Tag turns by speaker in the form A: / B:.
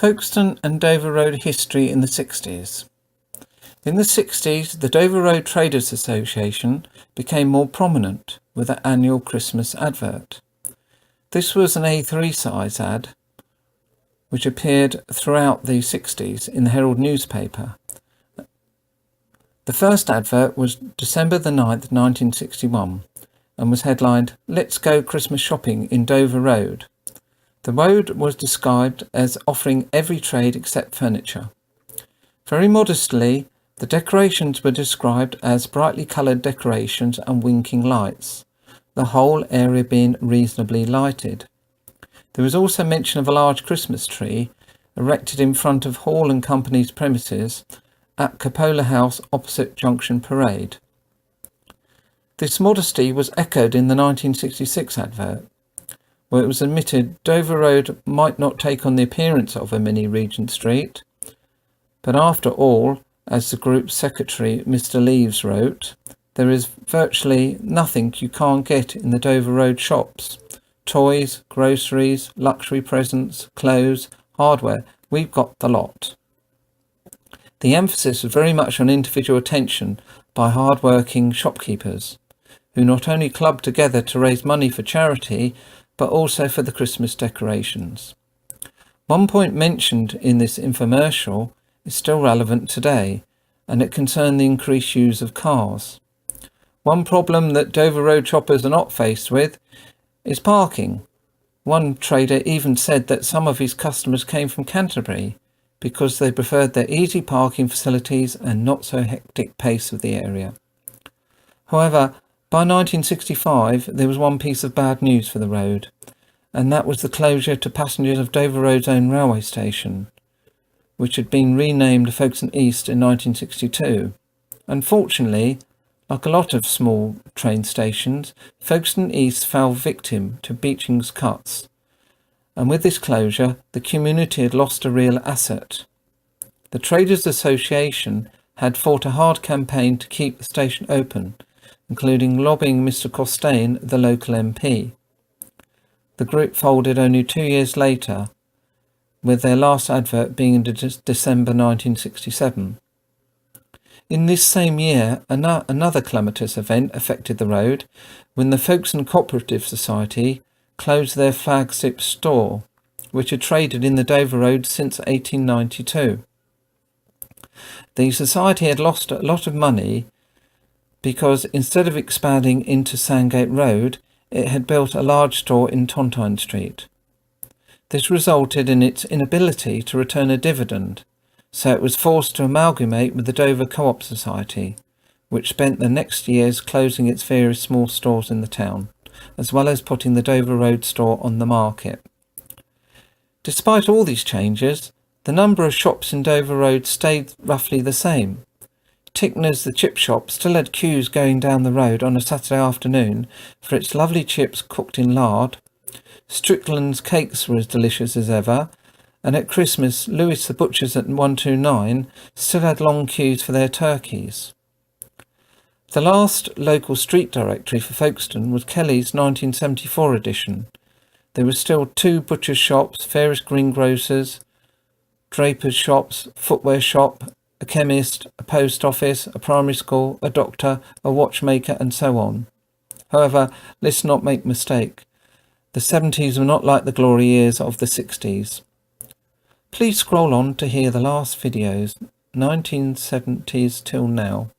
A: Folkestone and Dover Road history in the 60s. In the 60s, the Dover Road Traders Association became more prominent with an annual Christmas advert. This was an A3 size ad, which appeared throughout the 60s in the Herald newspaper. The first advert was December the 9th, 1961, and was headlined, "Let's Go Christmas Shopping in Dover Road." The road was described as offering every trade except furniture. Very modestly, the decorations were described as brightly coloured decorations and winking lights, the whole area being reasonably lighted. There was also mention of a large Christmas tree erected in front of Hall and Company's premises at Coppola House opposite Junction Parade. This modesty was echoed in the 1966 advert, where it was admitted Dover Road might not take on the appearance of a mini Regent Street, but after all, as the group's secretary Mr. Leaves wrote, there is virtually nothing you can't get in the Dover Road shops. Toys, groceries, luxury presents, clothes, hardware, we've got the lot. The emphasis was very much on individual attention by hard-working shopkeepers, who not only clubbed together to raise money for charity, but also for the Christmas decorations. One point mentioned in this infomercial is still relevant today, and it concerned the increased use of cars. One problem that Dover Road shoppers are not faced with is parking. One trader even said that some of his customers came from Canterbury because they preferred their easy parking facilities and not so hectic pace of the area. However, by 1965, there was one piece of bad news for the road, and that was the closure to passengers of Dover Road's own railway station, which had been renamed Folkestone East in 1962. Unfortunately, like a lot of small train stations, Folkestone East fell victim to Beeching's cuts, and with this closure, the community had lost a real asset. The Traders Association had fought a hard campaign to keep the station open, including lobbying Mr. Costain, the local MP. The group folded only 2 years later, with their last advert being in December 1967. In this same year, another calamitous event affected the road when the Folkestone Cooperative Society closed their flagship store, which had traded in the Dover Road since 1892. The society had lost a lot of money because instead of expanding into Sandgate Road, it had built a large store in Tontine Street. This resulted in its inability to return a dividend, so it was forced to amalgamate with the Dover Co-op Society, which spent the next years closing its various small stores in the town, as well as putting the Dover Road store on the market. Despite all these changes, the number of shops in Dover Road stayed roughly the same. Tickner's, the chip shop, still had queues going down the road on a Saturday afternoon for its lovely chips cooked in lard. Strickland's cakes were as delicious as ever, and at Christmas, Lewis the Butcher's at 129 still had long queues for their turkeys. The last local street directory for Folkestone was Kelly's 1974 edition. There were still 2 butcher's shops, various greengrocers, draper's shops, footwear shop, a chemist, a post office, a primary school, a doctor, a watchmaker, and so on. However, let's not make a mistake. The 70s were not like the glory years of the 60s. Please scroll on to hear the last videos, 1970s till now.